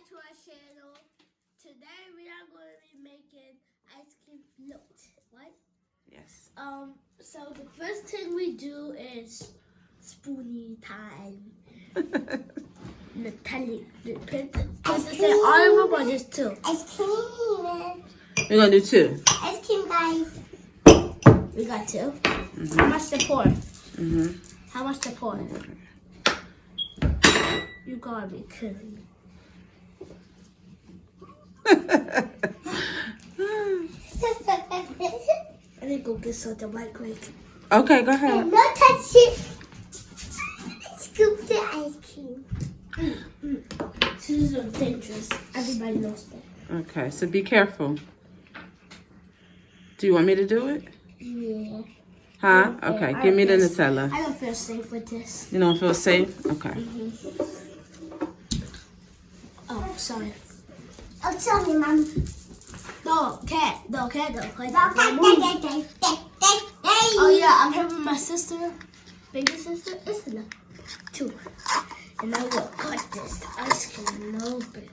to our channel. Today we are going to be making ice cream float, right? Yes. So the first thing we do is spoonie time. Nutella. Does it say all of them or just two? Ice cream. We're going to do two. Ice cream, guys. We got two. Mm-hmm. How much to pour? Mm-hmm. How much to pour? You gotta be kidding me. I need to go get something right quick. Okay, go ahead. No touch it. Scoop the ice cream. Scissors are dangerous. Everybody knows that. Okay, so be careful. Do you want me to do it? Yeah. Huh? Yeah, Okay, I give me the don't Nutella. I don't feel safe with this. You don't feel safe? Okay. Oh, sorry. Oh, sorry, Mom. No, cat. No, cat. No, cat. Okay. Oh, yeah, I'm here with my sister. Bigger sister. It's enough. Two. And I will cut this ice cream a little bit.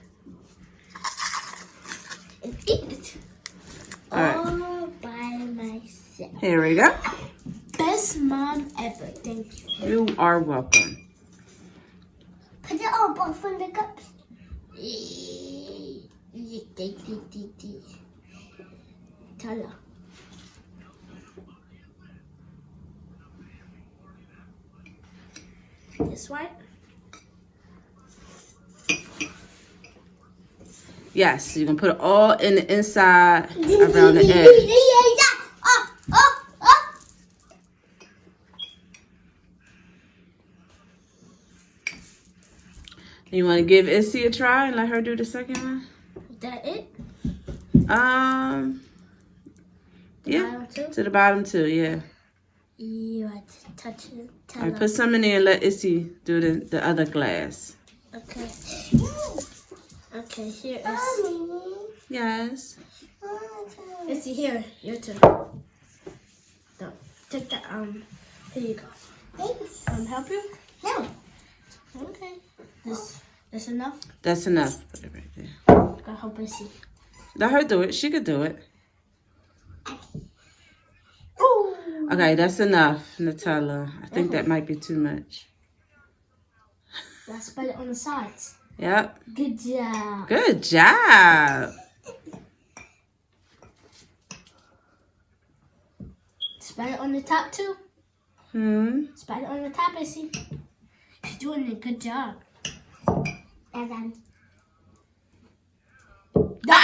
And eat it. All right. All by myself. Here we go. Best mom ever. Thank you. You are welcome. Put it all both in the cups. Nutella. This one? Yes, you can put it all in the inside around the edge. You want to give Issy a try and let her do the second one? Is that it? Yeah, Bottom two? to the bottom too, yeah. You have to touch it. All right, put some in there and let Issy do the other glass. Okay. Okay, here is. Yes. Let's see here. Your turn. No. Take that. Here you go. Help you? No. Okay. This enough? That's enough. Put it right there. Gotta help us see. Let her do it. She could do it. Ooh. Okay, that's enough, Nutella. I think that might be too much. Now spread it on the sides. Yep. Good job. Good job. Spread it on the top too. Spread it on the top, I see. You're doing a good job. And then. Yep.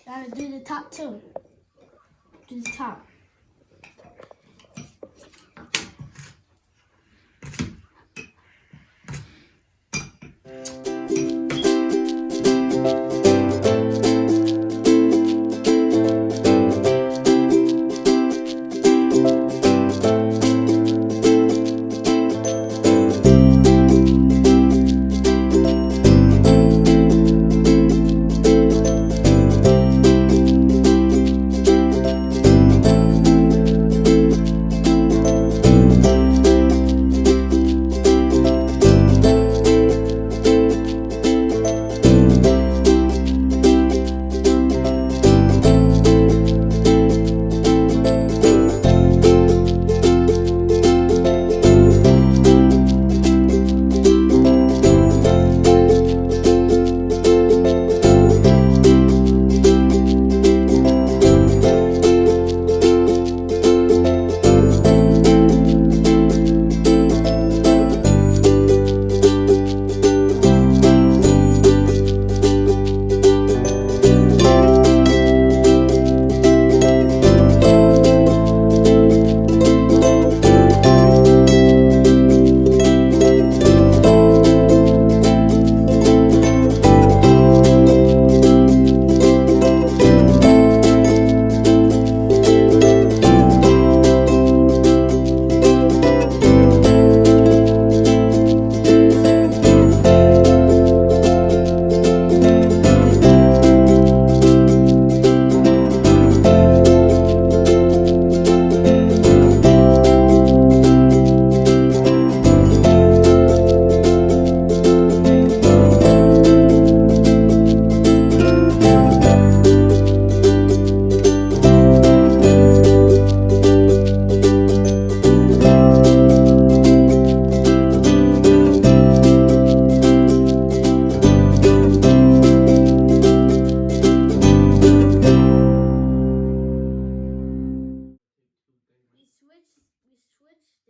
Gotta do the top too. Do the top.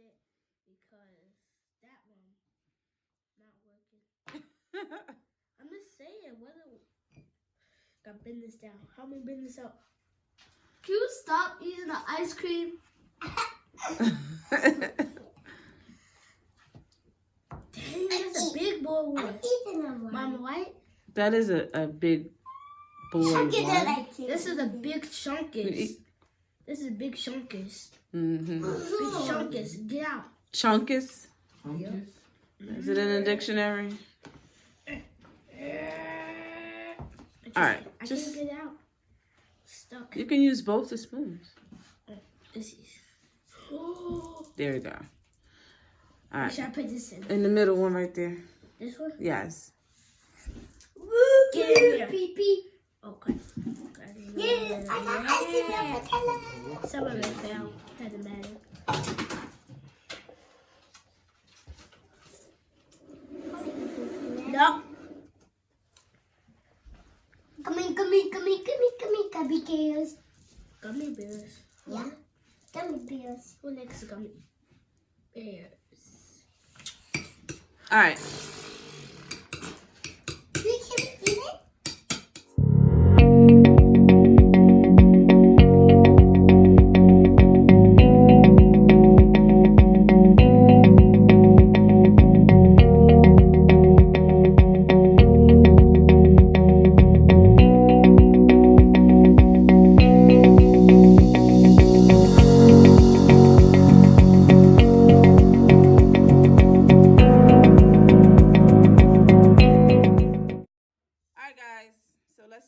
it because that one not working. I'm just saying, got bend this down. How am I bend this out? Can you stop eating the ice cream? Dang, that's a big boy I'm one. eating them. Mama, right? That is a big boy Look at one. like This is a big chunkus. This is big chunkus. Mm-hmm. Big chunkus. Get out. Chunkus. Yep. Is it in the dictionary? All right, I just can't get out. Stuck. you can use both the spoons. This is. There you go. All Where right, should I put this in? in the middle one right there. This one? Yes. Get in here. Pee pee. Okay. Yeah, I got ice cream and Nutella. Some of it fell. Doesn't matter. No. Gummy bears. Gummy bears. Yeah. Gummy bears. Who likes gummy bears? All right. Can we eat it?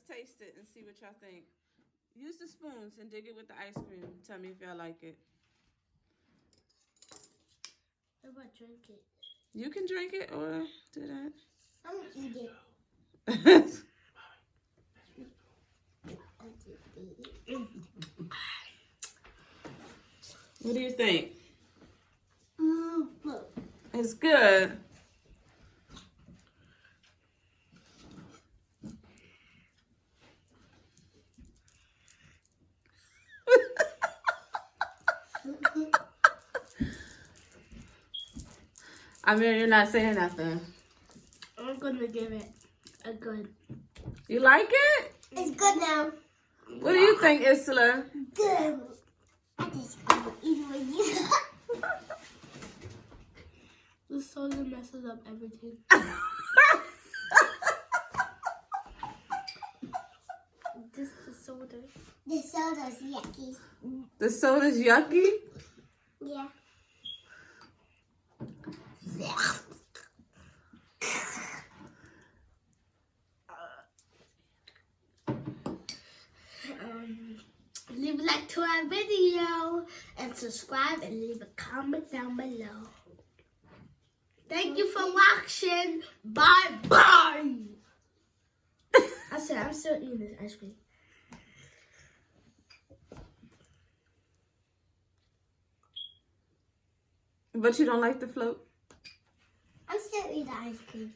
Taste it and see what y'all think. Use the spoons and dig it with the ice cream. Tell me if y'all like it. How about drink it? You can drink it or do that. I'm gonna eat it. What do you think? Look. It's good. I mean, you're not saying nothing. I'm gonna give it a good. You like it? It's good now. What do you think, Isla? Good. I just gonna eat it with you. The soda messes up everything. This is the soda. The soda's yucky. The soda's yucky? Yeah. Leave a like to our video and subscribe and leave a comment down below. Thank you for watching. Bye bye. I said I'm still eating this ice cream. But you don't like the float? I'm still eating ice cream.